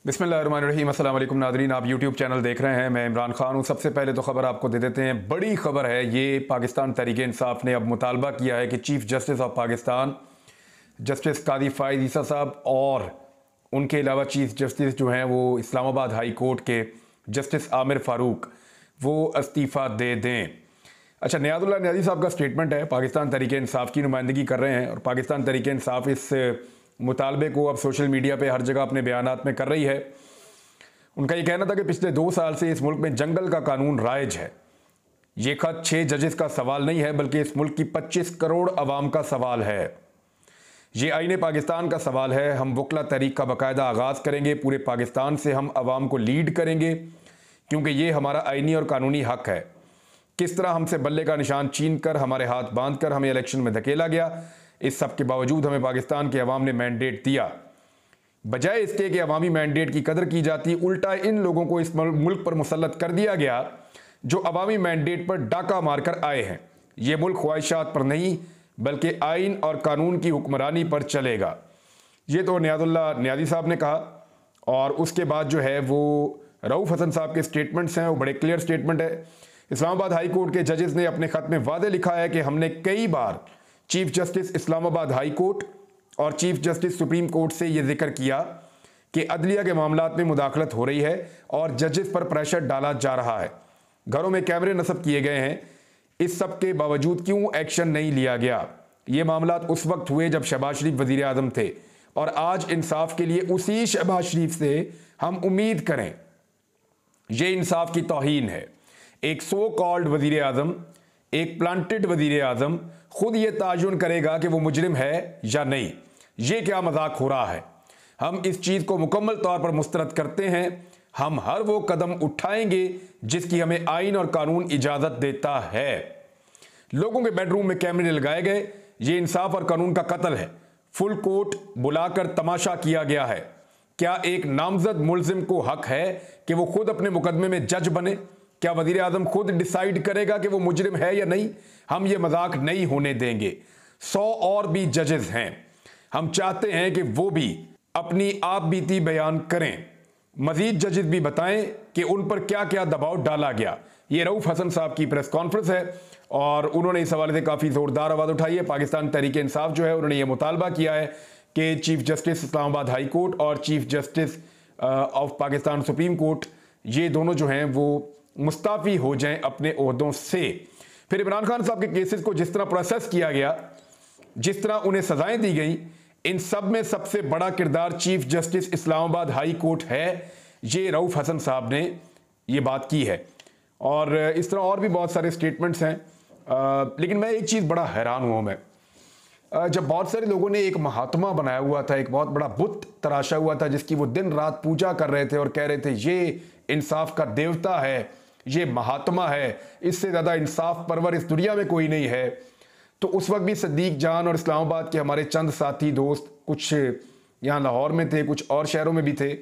बिस्मिल्लाहिर्रहमानिर्रहीम। अस्सलाम वालेकुम नादरीन, आप यूट्यूब चैनल देख रहे हैं। मैं इमरान खान हूँ। सबसे पहले तो ख़बर आपको दे देते हैं, बड़ी ख़बर है ये। पाकिस्तान तहरीक इंसाफ ने अब मुतालबा किया है कि chief justice of Pakistan justice Qazi Faez ईसा साहब और उनके अलावा चीफ़ जस्टिस जो हैं वो इस्लामाबाद हाई कोर्ट के जस्टिस आमिर फ़ारूक वो इस्तीफ़ा दे दें। अच्छा, नियाज़ुल्लाह नियाज़ी साहब का स्टेटमेंट है, पाकिस्तान तहरीक इंसाफ की नुमाइंदगी कर रहे हैं और पाकिस्तान तहरीक इंसाफ इस मुतालबे को अब सोशल मीडिया पे हर जगह अपने बयानात में कर रही है। उनका ये कहना था कि पिछले 2 साल से इस मुल्क में जंगल का कानून राइज है। ये खत 6 जजेस का सवाल नहीं है, बल्कि इस मुल्क की 25 करोड़ अवाम का सवाल है। ये आईने पाकिस्तान का सवाल है। हम वकला तहरीक का बाकायदा आगाज़ करेंगे, पूरे पाकिस्तान से हम अवाम को लीड करेंगे, क्योंकि ये हमारा आईनी और कानूनी हक है। किस तरह हमसे बल्ले का निशान छीन कर, हमारे हाथ बांध कर हमें इलेक्शन में धकेला गया, इस सब के बावजूद हमें पाकिस्तान के अवाम ने मैंडेट दिया। बजाय इसके कि अवामी मैंडेट की कदर की जाती, उल्टा इन लोगों को इस मुल्क पर मुसल्लत कर दिया गया जो अवामी मैंडेट पर डाका मारकर आए हैं। ये मुल्क ख्वाहिशात पर नहीं, बल्कि आइन और कानून की हुक्मरानी पर चलेगा। ये तो नियाज़ुल्लाह नियाज़ी साहब ने कहा। और उसके बाद जो है वो रऊफ़ हसन साहब के स्टेटमेंट्स हैं, वो बड़े क्लियर स्टेटमेंट है। इस्लामाबाद हाई कोर्ट के जजेस ने अपने ख़त में वादे लिखा है कि हमने कई बार chief justice Islamabad high court और चीफ जस्टिस सुप्रीम कोर्ट से ये जिक्र किया कि अदलिया के मामलात में मुदाखलत हो रही है और जजेस पर प्रेशर डाला जा रहा है। घरों में कैमरे नस्ब किए गए हैं। इस सब के बावजूद क्यों एक्शन नहीं लिया गया? ये मामलात उस वक्त हुए जब शहबाज शरीफ वज़ीर आज़म थे, और आज इंसाफ के लिए उसी शहबाज शरीफ से हम उम्मीद करें। ये इंसाफ की तौहीन है। एक सो कॉल्ड वज़ीर आज़म, एक प्लांटेड वज़ीर आज़म खुद ये ताजुन करेगा कि वो मुजरिम है या नहीं। ये क्या मजाक हो रहा है? हम इस चीज़ को मुकम्मल तौर पर मुस्तरद करते हैं। हम हर वो कदम उठाएंगे जिसकी हमें आइन और कानून इजाज़त देता है। लोगों के बेडरूम में कैमरे लगाए गए, ये इंसाफ और कानून का कत्ल है। फुल कोर्ट बुलाकर तमाशा किया गया है। क्या एक नामजद मुलजिम को हक है कि वो खुद अपने मुकदमे में जज बने? क्या वज़ीर आज़म खुद डिसाइड करेगा कि वो मुजरिम है या नहीं? हम ये मजाक नहीं होने देंगे। 100 और भी जजेस हैं। हम चाहते हैं कि वो भी अपनी आप बीती बयान करें। मजीद जजेस भी बताएं कि उन पर क्या क्या दबाव डाला गया। ये रऊफ़ हसन साहब की प्रेस कॉन्फ्रेंस है और उन्होंने इस हवाले से काफ़ी ज़ोरदार आवाज़ उठाई है। पाकिस्तान तहरीक इंसाफ जो है, उन्होंने ये मुतालबा किया है कि chief justice Islamabad high court और chief justice of Pakistan supreme court, ये दोनों जो हैं वो मुस्ताफ़ी हो जाएं अपने ओहदों से। फिर इमरान खान साहब के केसेस को जिस तरह प्रोसेस किया गया, जिस तरह उन्हें सजाएं दी गई, इन सब में सबसे बड़ा किरदार chief justice Islamabad high court है। ये रऊफ़ हसन साहब ने ये बात की है। और इस तरह और भी बहुत सारे स्टेटमेंट्स हैं। लेकिन मैं एक चीज़ बड़ा हैरान हुआ। मैं जब बहुत सारे लोगों ने एक महात्मा बनाया हुआ था, एक बहुत बड़ा बुत तराशा हुआ था जिसकी वो दिन रात पूजा कर रहे थे और कह रहे थे ये इंसाफ का देवता है, ये महात्मा है, इससे ज़्यादा इंसाफ परवर इस दुनिया में कोई नहीं है। तो उस वक्त भी सदीक जान और इस्लामाबाद के हमारे चंद साथी दोस्त, कुछ यहाँ लाहौर में थे, कुछ और शहरों में भी थे,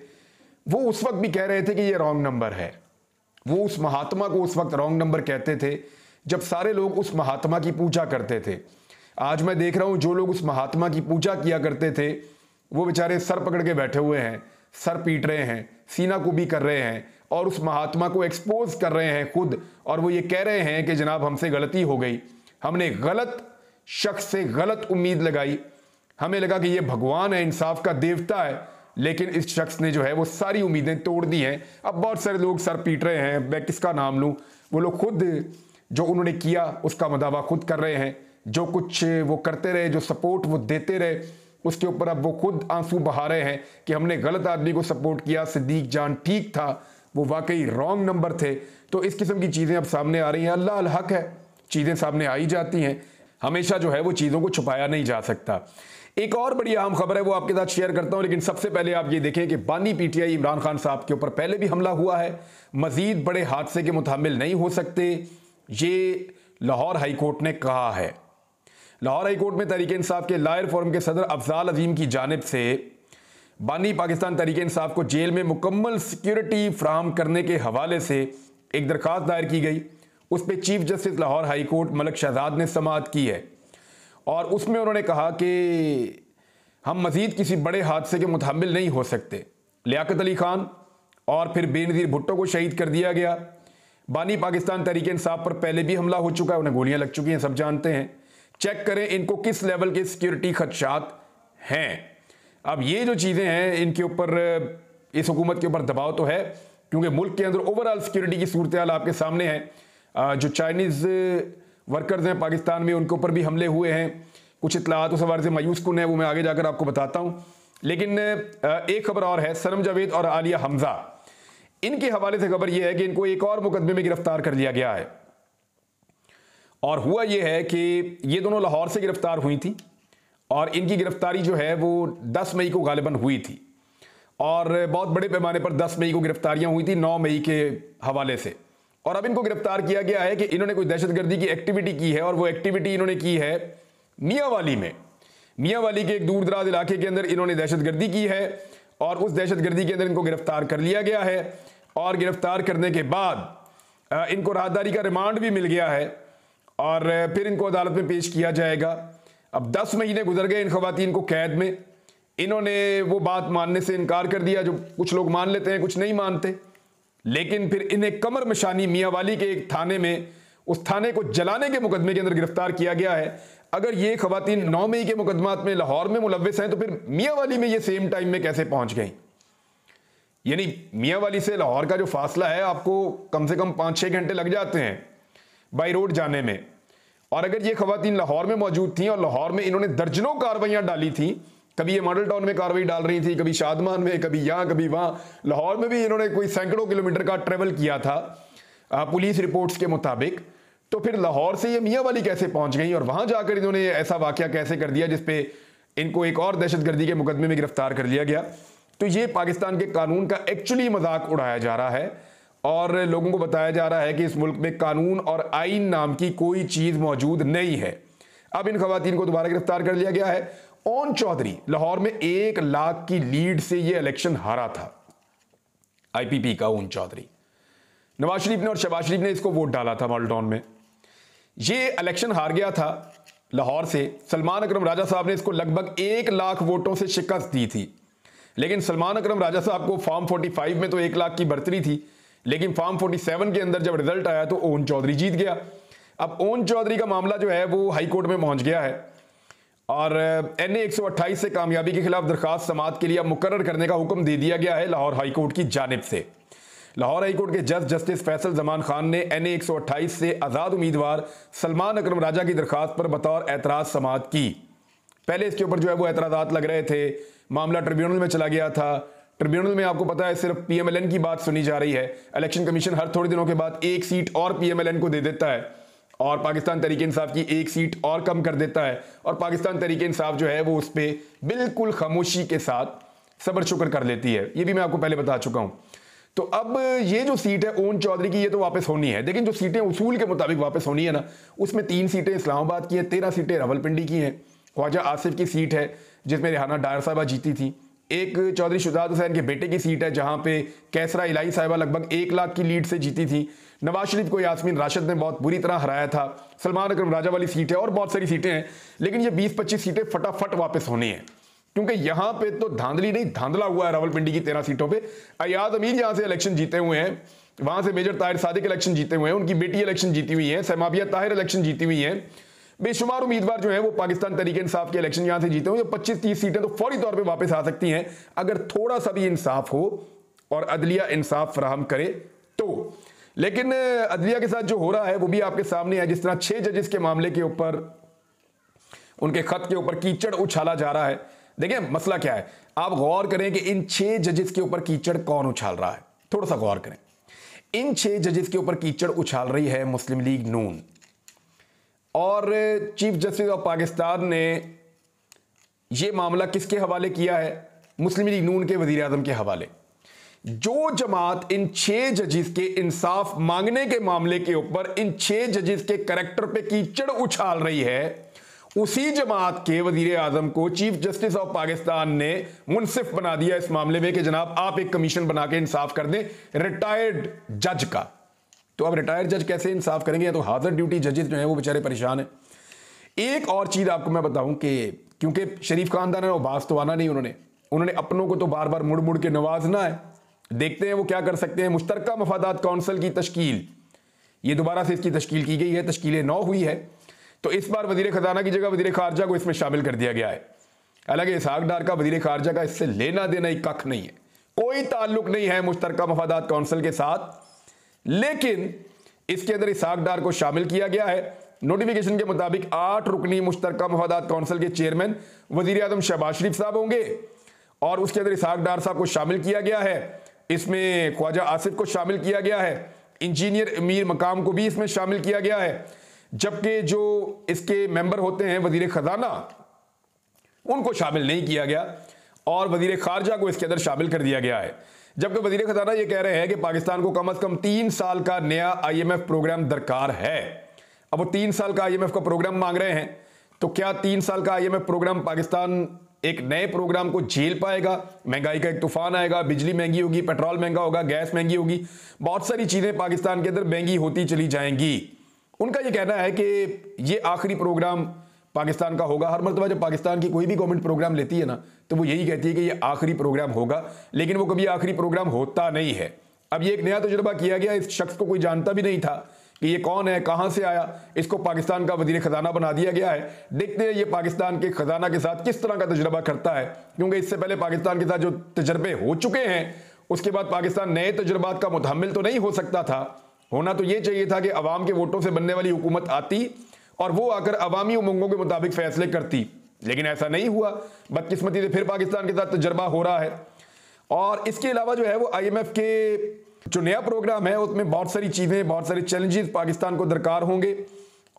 वो उस वक्त भी कह रहे थे कि ये रॉन्ग नंबर है। वो उस महात्मा को उस वक्त रॉन्ग नंबर कहते थे जब सारे लोग उस महात्मा की पूजा करते थे। आज मैं देख रहा हूँ जो लोग उस महात्मा की पूजा किया करते थे वो बेचारे सर पकड़ के बैठे हुए हैं, सर पीट रहे हैं, सीना कुबी कर रहे हैं और उस महात्मा को एक्सपोज कर रहे हैं खुद। और वो ये कह रहे हैं कि जनाब हमसे गलती हो गई, हमने गलत शख्स से गलत उम्मीद लगाई, हमें लगा कि ये भगवान है, इंसाफ का देवता है, लेकिन इस शख्स ने जो है वो सारी उम्मीदें तोड़ दी हैं। अब बहुत सारे लोग सर पीट रहे हैं। मैं किसका नाम लूँ? वो लोग खुद जो उन्होंने किया उसका मदावा खुद कर रहे हैं। जो कुछ वो करते रहे, जो सपोर्ट वो देते रहे, उसके ऊपर अब वो खुद आंसू बहा रहे हैं कि हमने गलत आदमी को सपोर्ट किया, सिद्दीक जान ठीक था, वो वाकई रॉन्ग नंबर थे। तो इस किस्म की चीज़ें अब सामने आ रही हैं। अल्लाह अल हक है, चीज़ें सामने आ ही जाती हैं। हमेशा जो है वो चीज़ों को छुपाया नहीं जा सकता। एक और बड़ी अहम खबर है, वो आपके साथ शेयर करता हूँ। लेकिन सबसे पहले आप ये देखें कि बानी पीटीआई इमरान खान साहब के ऊपर पहले भी हमला हुआ है। मजीद बड़े हादसे के मुताबिल नहीं हो सकते, ये लाहौर हाई कोर्ट ने कहा है। लाहौर हाई कोर्ट में तहरीक इंसाफ के लायर फोरम के सदर अफजाल अजीम की जानिब से बानी पाकिस्तान तहरीक इंसाफ को जेल में मुकम्मल सिक्योरिटी फ्राहम करने के हवाले से एक दरख्वास्त दायर की गई। उस पर chief justice Lahore high court Malak Shahzad ने समाअत की है और उसमें उन्होंने कहा कि हम मजीद किसी बड़े हादसे के मुताबिल नहीं हो सकते। लियाकत अली खान और फिर बेनज़ीर भुट्टो को शहीद कर दिया गया। बानी पाकिस्तान तहरीक इंसाफ पर पहले भी हमला हो चुका है, उन्हें गोलियां लग चुकी हैं, सब जानते हैं। चेक करें इनको किस लेवल के सिक्योरिटी खदशात हैं। अब ये जो चीज़ें हैं इनके ऊपर, इस हुकूमत के ऊपर दबाव तो है, क्योंकि मुल्क के अंदर ओवरऑल सिक्योरिटी की सूरत हाल आपके सामने है। जो चाइनीज़ वर्कर्स हैं पाकिस्तान में, उनके ऊपर भी हमले हुए हैं। कुछ इतलात उस हवाले से मायूस कुन है, वो मैं आगे जाकर आपको बताता हूँ। लेकिन एक खबर और है, सनम जावेद और आलिया हमजा, इनके हवाले से खबर यह है कि इनको एक और मुकदमे में गिरफ्तार कर लिया गया है। और हुआ यह है कि ये दोनों लाहौर से गिरफ्तार हुई थी और इनकी गिरफ्तारी जो है वो 10 मई को गालिबन हुई थी और बहुत बड़े पैमाने पर 10 मई को गिरफ्तारियां हुई थी 9 मई के हवाले से। और अब इनको गिरफ्तार किया गया है कि इन्होंने कोई दहशतगर्दी की एक्टिविटी की है और वो एक्टिविटी इन्होंने की है मियांवाली में। मियांवाली के एक दूर दराज इलाके के अंदर इन्होंने दहशतगर्दी की है और उस दहशतगर्दी के अंदर इनको गिरफ्तार कर लिया गया है। और गिरफ्तार करने के बाद इनको राहदारी का रिमांड भी मिल गया है और फिर इनको अदालत में पेश किया जाएगा। अब 10 महीने गुजर गए इन खवातीन को कैद में। इन्होंने वो बात मानने से इनकार कर दिया, जो कुछ लोग मान लेते हैं कुछ नहीं मानते। लेकिन फिर इन्हें कमर मशानी मियांवाली के एक थाने में, उस थाने को जलाने के मुकदमे के अंदर गिरफ्तार किया गया है। अगर ये खवातीन 9 मई के मुकदमात में लाहौर में मुलव्विस हैं तो फिर मियांवाली में ये सेम टाइम में कैसे पहुंच गई? यानी मियांवाली से लाहौर का जो फासला है आपको कम से कम 5-6 घंटे लग जाते हैं बाई रोड जाने में। और अगर ये खवातीन लाहौर में मौजूद थी और लाहौर में इन्होंने दर्जनों कार्रवाइयां डाली थी, कभी ये मॉडल टाउन में कार्रवाई डाल रही थी, कभी शादमान में, कभी यहां कभी वहां, लाहौर में भी इन्होंने कोई सैकड़ों किलोमीटर का ट्रेवल किया था पुलिस रिपोर्ट्स के मुताबिक, तो फिर लाहौर से ये मियांवाली कैसे पहुंच गई और वहां जाकर इन्होंने ऐसा वाकया कैसे कर दिया जिसपे इनको एक और दहशतगर्दी के मुकदमे में गिरफ्तार कर लिया गया? तो ये पाकिस्तान के कानून का एक्चुअली मजाक उड़ाया जा रहा है और लोगों को बताया जा रहा है कि इस मुल्क में कानून और आईन नाम की कोई चीज मौजूद नहीं है। अब इन खवातीन को दोबारा गिरफ्तार कर लिया गया है। ओन चौधरी लाहौर में 1 लाख की लीड से यह इलेक्शन हारा था, आईपीपी का ओन चौधरी। नवाज शरीफ ने और शहबाज शरीफ ने इसको वोट डाला था मॉडल टाउन में। ये इलेक्शन हार गया था लाहौर से। सलमान अकरम राजा साहब ने इसको लगभग 1 लाख वोटों से शिकस्त दी थी। लेकिन सलमान अकरम राजा साहब को फॉर्म 45 में तो 1 लाख की बढ़तरी थी, लेकिन फॉर्म 47 के अंदर जब रिजल्ट आया तो ओन चौधरी जीत गया। अब ओन चौधरी का मामला जो है वो हाई कोर्ट में पहुंच गया है और NA 128 से कामयाबी के खिलाफ दरखास्त समाअत के लिए अब मुकर्रर करने का हुक्म दे दिया गया है लाहौर हाई कोर्ट की जानिब से। लाहौर हाई कोर्ट के जज जस्टिस फैसल जमान खान ने NA 128 से आज़ाद उम्मीदवार सलमान अकरम राजा की दरखास्त पर बतौर एतराज समाअत की। पहले इसके ऊपर जो है वो एतराज़ात लग रहे थे, मामला ट्रिब्यूनल में चला गया था। ट्रिब्यूनल में आपको पता है सिर्फ PMLN की बात सुनी जा रही है। इलेक्शन कमीशन हर थोड़े दिनों के बाद 1 सीट और PMLN को दे देता है और पाकिस्तान तहरीक इंसाफ की 1 सीट और कम कर देता है और पाकिस्तान तहरीक इंसाफ जो है वो उस पर बिल्कुल खामोशी के साथ सब्र शुक्र कर लेती है। ये भी मैं आपको पहले बता चुका हूं। तो अब ये जो सीट है ओन चौधरी की, ये तो वापस होनी है, लेकिन जो सीटें उसूल के मुताबिक वापस होनी है ना, उसमें 3 सीटें इस्लामाबाद की हैं, 13 सीटें रावलपिंडी की हैं। ख्वाजा आसिफ की सीट है जिसमें रेहाना डायर साहिबा जीती थी। एक चौधरी शुजात हुसैन के बेटे की सीट है जहां पे कैसरा इलाही साहिबा लगभग 1 लाख की लीड से जीती थी। नवाज शरीफ को यास्मीन राशिद ने बहुत बुरी तरह हराया था। सलमान अकरम राजा वाली सीट है और बहुत सारी सीटें हैं, लेकिन ये 20-25 सीटें फटाफट वापस होनी है, क्योंकि यहां पे तो धांधली नहीं धांधला हुआ है। रावलपिंडी की 13 सीटों पे अयाज अमीर यहां से इलेक्शन जीते हुए हैं, वहां से मेजर ताहिर सादिक इलेक्शन जीते हुए हैं, उनकी बेटी इलेक्शन जीती हुई है, सहमाबिया ताहिर इलेक्शन जीती हुई है। बेशुमार उम्मीदवार जो है वो पाकिस्तान तहरीक इंसाफ के इलेक्शन यहां से जीते हुए। 25-30 सीटें तो फौरी तौर पे वापस आ सकती हैं अगर थोड़ा सा भी इंसाफ हो और अदलिया इंसाफ फराहम करे तो। लेकिन अदलिया के साथ जो हो रहा है वो भी आपके सामने है। जिस तरह 6 जजेस के मामले के ऊपर, उनके खत के ऊपर कीचड़ उछाला जा रहा है। देखिए मसला क्या है, आप गौर करें कि इन 6 जजेस के ऊपर कीचड़ कौन उछाल रहा है, थोड़ा सा गौर करें। इन 6 जजेस के ऊपर कीचड़ उछाल रही है मुस्लिम लीग नून, और चीफ जस्टिस ऑफ पाकिस्तान ने यह मामला किसके हवाले किया है? मुस्लिम लीग नून के वजीर आजम के हवाले। जो जमात इन 6 जजेस के इंसाफ मांगने के मामले के ऊपर इन 6 जजेस के करैक्टर पे कीचड़ उछाल रही है, उसी जमात के वजीर आजम को चीफ जस्टिस ऑफ पाकिस्तान ने मुनसिफ बना दिया इस मामले में कि जनाब आप एक कमीशन बना के इंसाफ कर दें रिटायर्ड जज का। तो अब रिटायर्ड जज कैसे इंसाफ करेंगे? तो हाजिर ड्यूटी जजेस जो हैं वो बेचारे परेशान हैं। एक और चीज आपको मैं बताऊं कि क्योंकि शरीफ खानदान है, बास तो आना नहीं उन्होंने, उन्होंने अपनों को तो बार बार मुड़ मुड़ के नवाजना है। देखते हैं वो क्या कर सकते हैं। मुश्तरका मफादात काउंसिल की तश्कील, ये दोबारा से इसकी तश्कील की गई है, तश्कील 9 हुई है। तो इस बार वजीर खजाना की जगह वजीर खारजा को इसमें शामिल कर दिया गया है। हालांकि इसहाक डार का वजीर खारजा का इससे लेना देना ही कख नहीं है, कोई ताल्लुक नहीं है मुश्तरका मफादात काउंसिल के साथ, लेकिन इसके अंदर इसहाक डार को शामिल किया गया है। नोटिफिकेशन के मुताबिक 8 रुकनी मुश्तरका मफादात काउंसिल के चेयरमैन वजीर आजम शहबाज शरीफ साहब होंगे और उसके अंदर इसहाक डार साहब को शामिल किया गया है। इसमें ख्वाजा आसिफ को शामिल किया गया है, इंजीनियर अमीर मकाम को भी इसमें शामिल किया गया है, जबकि जो इसके मेंबर होते हैं वजीर खजाना उनको शामिल नहीं किया गया और वजीर खारजा को इसके अंदर शामिल कर दिया गया है। जबकि वजीर खजाना ये कह रहे हैं कि पाकिस्तान को कम से कम 3 साल का नया IMF प्रोग्राम दरकार है। अब वो 3 साल का IMF का प्रोग्राम मांग रहे हैं, तो क्या 3 साल का IMF प्रोग्राम पाकिस्तान एक नए प्रोग्राम को झेल पाएगा? महंगाई का एक तूफान आएगा, बिजली महंगी होगी, पेट्रोल महंगा होगा, गैस महंगी होगी, बहुत सारी चीजें पाकिस्तान के अंदर महंगी होती चली जाएंगी। उनका यह कहना है कि ये आखिरी प्रोग्राम पाकिस्तान का होगा। हर मरतबा जब पाकिस्तान की कोई भी गवर्नमेंट प्रोग्राम लेती है ना, तो वो यही कहती है कि ये आखिरी प्रोग्राम होगा, लेकिन वो कभी आखिरी प्रोग्राम होता नहीं है। अब ये एक नया तजुर्बा किया गया, इस शख्स को कोई जानता भी नहीं था कि ये कौन है, कहां से आया, इसको पाकिस्तान का वजीर खजाना बना दिया गया है। देखते हैं ये पाकिस्तान के खजाना के साथ किस तरह का तजुर्बा करता है, क्योंकि इससे पहले पाकिस्तान के साथ जो तजर्बे हो चुके हैं उसके बाद पाकिस्तान नए तजुर्बात का मुतहम्मिल तो नहीं हो सकता था। होना तो ये चाहिए था कि अवाम के वोटों से बनने वाली हुकूमत आती और वो आकर अवामी उमंगों के मुताबिक फैसले करती, लेकिन ऐसा नहीं हुआ। बदकिस्मती से फिर पाकिस्तान के साथ तजर्बा हो रहा है। और इसके अलावा जो है वो IMF के जो नया प्रोग्राम है उसमें बहुत सारी चीजें, बहुत सारे चैलेंजेस पाकिस्तान को दरकार होंगे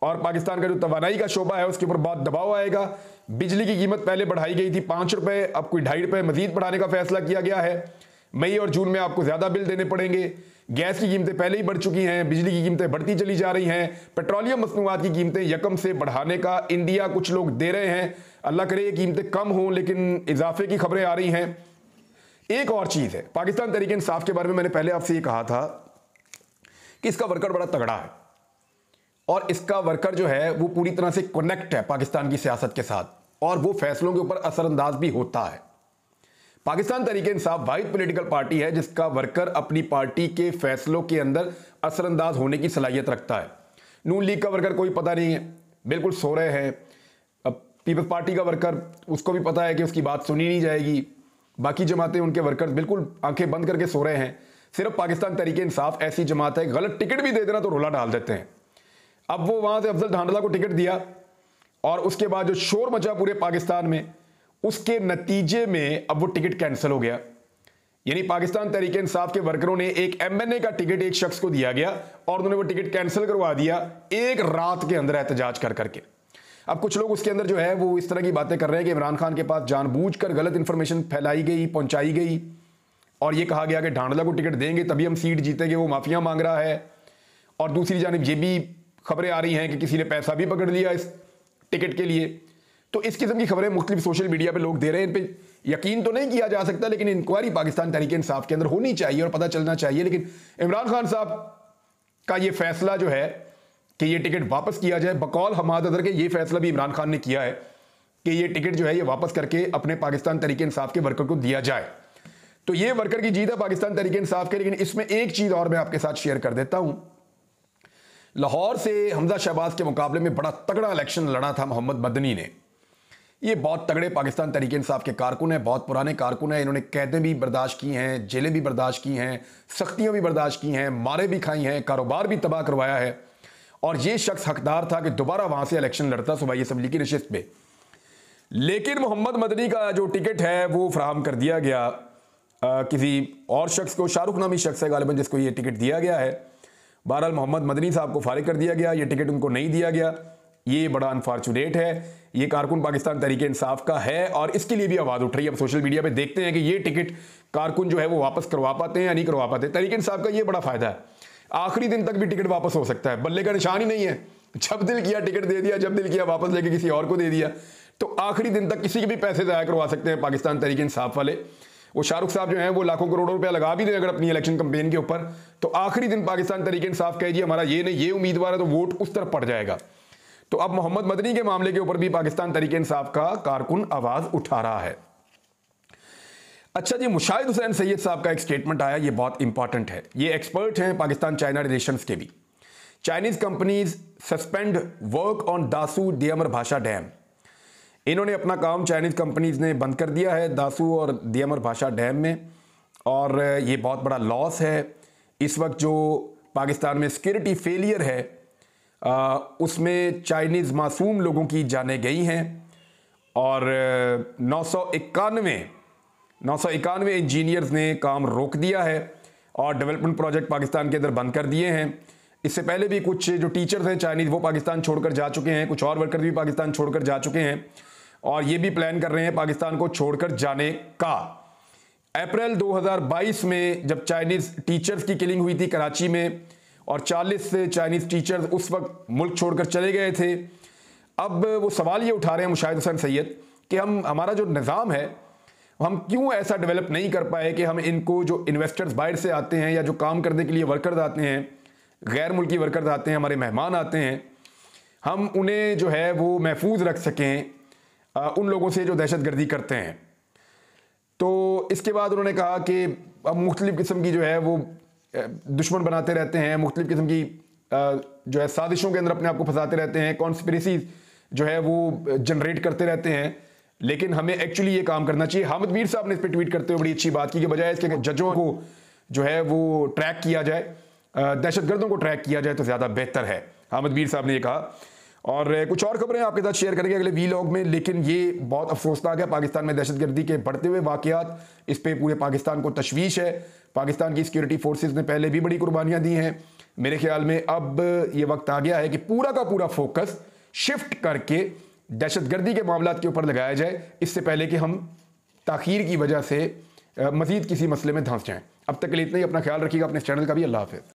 और पाकिस्तान का जो तवानाई का शोबा है उसके ऊपर बहुत दबाव आएगा। बिजली की कीमत पहले बढ़ाई गई थी 5 रुपए, अब कोई 2.5 रुपए मजीद बढ़ाने का फैसला किया गया है। मई और जून में आपको ज्यादा बिल देने पड़ेंगे। गैस की कीमतें पहले ही बढ़ चुकी हैं, बिजली की कीमतें बढ़ती चली जा रही हैं। पेट्रोलियम मसनूआत की कीमतें यकम से बढ़ाने का इंडिया कुछ लोग दे रहे हैं। अल्लाह करे ये कीमतें कम हों, लेकिन इजाफे की खबरें आ रही हैं। एक और चीज है, पाकिस्तान तहरीक इंसाफ के बारे में मैंने पहले आपसे ये कहा था कि इसका वर्कर बड़ा तगड़ा है और इसका वर्कर जो है वो पूरी तरह से कनेक्ट है पाकिस्तान की सियासत के साथ और वो फैसलों के ऊपर असरअंदाज भी होता है। पाकिस्तान तहरीक इंसाफ वाहिद पॉलिटिकल पार्टी है जिसका वर्कर अपनी पार्टी के फैसलों के अंदर असरअंदाज होने की सलाहियत रखता है। नून लीग का वर्कर कोई पता नहीं है, बिल्कुल सो रहे हैं। अब पीपल्स पार्टी का वर्कर, उसको भी पता है कि उसकी बात सुनी नहीं जाएगी। बाकी जमातें, उनके वर्कर बिल्कुल आंखें बंद करके सो रहे हैं। सिर्फ पाकिस्तान तहरीक इंसाफ ऐसी जमात है, गलत टिकट भी दे देना तो रोला डाल देते हैं। अब वो वहां से अफजल ढांडला को टिकट दिया और उसके बाद जो शोर मचा पूरे पाकिस्तान में, उसके नतीजे में अब वो टिकट कैंसिल हो गया। यानी पाकिस्तान तहरीक इंसाफ के वर्करों ने एक MNA का टिकट एक शख्स को दिया गया और उन्होंने वो टिकट कैंसिल करवा दिया एक रात के अंदर एहतजाज कर करके। अब कुछ लोग उसके अंदर जो है वो इस तरह की बातें कर रहे हैं कि इमरान खान के पास जानबूझकर गलत इंफॉर्मेशन फैलाई गई, पहुंचाई गई और ये कहा गया कि ढांडला को टिकट देंगे तभी हम सीट जीतेंगे, वो माफिया मांग रहा है। और दूसरी जानिब ये भी खबरें आ रही हैं कि किसी ने पैसा भी पकड़ लिया इस टिकट के लिए। तो इस किस्म की खबरें मुख्तलिफ सोशल मीडिया पे लोग दे रहे हैं। इन पे यकीन तो नहीं किया जा सकता, लेकिन इंक्वायरी पाकिस्तान तहरीक इंसाफ के अंदर होनी चाहिए और पता चलना चाहिए। लेकिन इमरान खान साहब का ये फैसला जो है कि ये टिकट वापस किया जाए, बकौल हमाद अदर के ये फैसला भी इमरान खान ने किया है कि ये टिकट जो है ये वापस करके अपने पाकिस्तान तहरीक इंसाफ के वर्कर को दिया जाए। तो ये वर्कर की जीत है पाकिस्तान तहरीक इंसाफ के। लेकिन इसमें एक चीज और मैं आपके साथ शेयर कर देता हूं। लाहौर से हमजा शहबाज के मुकाबले में बड़ा तगड़ा इलेक्शन लड़ा था मोहम्मद मदनी ने। ये बहुत तगड़े पाकिस्तान तहरीक इंसाफ के कारकुन हैं, बहुत पुराने कारकुन हैं। इन्होंने कैदें भी बर्दाश्त की हैं, जेलें भी बर्दाश्त की हैं, सख्तियां भी बर्दाश्त की हैं, मारे भी खाई हैं, कारोबार भी तबाह करवाया है। और ये शख्स हकदार था कि दोबारा वहां से इलेक्शन लड़ता सूबाई असेंबली की नशिस्त पे। लेकिन मोहम्मद मदनी का जो टिकट है वो फराहम कर दिया गया किसी और शख्स को, शाहरुख नामी शख्स है गालिबन जिसको ये टिकट दिया गया है। बहरहाल मोहम्मद मदनी साहब को फारिग कर दिया गया, ये टिकट उनको नहीं दिया गया। ये बड़ा अनफॉर्चुनेट है। ये कारकुन पाकिस्तान तहरीक इंसाफ का है और इसके लिए भी आवाज उठ रही है। अब सोशल मीडिया पे देखते हैं कि ये टिकट कारकुन जो है वो वापस करवा पाते हैं या नहीं करवा पाते। तहरीक इंसाफ का ये बड़ा फायदा है, आखिरी दिन तक भी टिकट वापस हो सकता है, बल्ले का निशान ही नहीं है। जब दिल किया टिकट दे दिया, जब दिल किया वापस लेके किसी और को दे दिया। तो आखिरी दिन तक किसी के भी पैसे जाया करवा सकते हैं पाकिस्तान तहरीक इंसाफ वाले। वो शाहरुख साहब जो हैं वो लाखों करोड़ों रुपया लगा भी दें अगर अपनी इलेक्शन कैंपेन के ऊपर, तो आखिरी दिन पाकिस्तान तहरीक इंसाफ कहे जी हमारा ये नहीं, ये उम्मीदवार है, तो वोट उस तरफ पड़ जाएगा। तो अब मोहम्मद मदनी के मामले के ऊपर भी पाकिस्तान तहरीक इंसाफ का कारकुन आवाज उठा रहा है। अच्छा जी, मुशाहिद हुसैन सैयद साहब का एक स्टेटमेंट आया, ये बहुत इंपॉर्टेंट है। ये एक्सपर्ट हैं पाकिस्तान चाइना रिलेशंस के भी। Chinese companies suspend work on Dasu Diamer Bhasha dam. इन्होंने अपना काम चाइनीज कंपनीज ने बंद कर दिया है दासू और दियामर भाषा डैम में, और ये बहुत बड़ा लॉस है। इस वक्त जो पाकिस्तान में सिक्योरिटी फेलियर है उसमें चाइनीज़ मासूम लोगों की जानें गई हैं, और 991 इंजीनियर्स ने काम रोक दिया है और डेवलपमेंट प्रोजेक्ट पाकिस्तान के अंदर बंद कर दिए हैं। इससे पहले भी कुछ जो टीचर्स हैं चाइनीज़ वो पाकिस्तान छोड़कर जा चुके हैं, कुछ और वर्कर भी पाकिस्तान छोड़कर जा चुके हैं, और ये भी प्लान कर रहे हैं पाकिस्तान को छोड़कर जाने का। अप्रैल 2022 में जब चाइनीज़ टीचर्स की किलिंग हुई थी कराची में, और 40 से चाइनीज़ टीचर्स उस वक्त मुल्क छोड़कर चले गए थे। अब वो सवाल ये उठा रहे हैं मुशाहिद हुसैन सैयद कि हमारा जो निज़ाम है हम क्यों ऐसा डेवलप नहीं कर पाए कि हम इनको, जो इन्वेस्टर्स बाहर से आते हैं या जो काम करने के लिए वर्कर्स आते हैं, गैर मुल्की वर्कर्स आते हैं, हमारे मेहमान आते हैं, हम उन्हें जो है वो महफूज रख सकें उन लोगों से जो दहशतगर्दी करते हैं। तो इसके बाद उन्होंने कहा कि अब मुख्तलिफ़ किस्म की जो है वो दुश्मन बनाते रहते हैं, मुख्तलिफ़ किस्म की जो है साजिशों के अंदर अपने आप को फंसाते रहते हैं, कॉन्स्पिरेसी जो है वो जनरेट करते रहते हैं। लेकिन हमें एक्चुअली ये काम करना चाहिए। हामिद मीर साहब ने इस पर ट्वीट करते हुए बड़ी अच्छी बात की कि बजाय इसके जजों को जो है वो ट्रैक किया जाए, दहशतगर्दों को ट्रैक किया जाए तो ज़्यादा बेहतर है। हामिद मीर साहब ने ये कहा। और कुछ और खबरें आपके साथ शेयर करेंगे अगले वीलॉग में, लेकिन ये बहुत अफसोसनाक है। पाकिस्तान में दहशतगर्दी के बढ़ते हुए वाक़यात, इस पर पूरे पाकिस्तान को तशवीश है। पाकिस्तान की सिक्योरिटी फोर्सेस ने पहले भी बड़ी कुर्बानियाँ दी हैं। मेरे ख्याल में अब ये वक्त आ गया है कि पूरा का पूरा फोकस शिफ्ट करके दहशतगर्दी के मामलात के ऊपर लगाया जाए, इससे पहले कि हम ताख़ीर की वजह से मज़ीद किसी मसले में धंस जाएं। अब तक के लिए इतना ही। अपना ख्याल रखिएगा, अपने इस चैनल का भी। अल्लाह हाफ़िज़।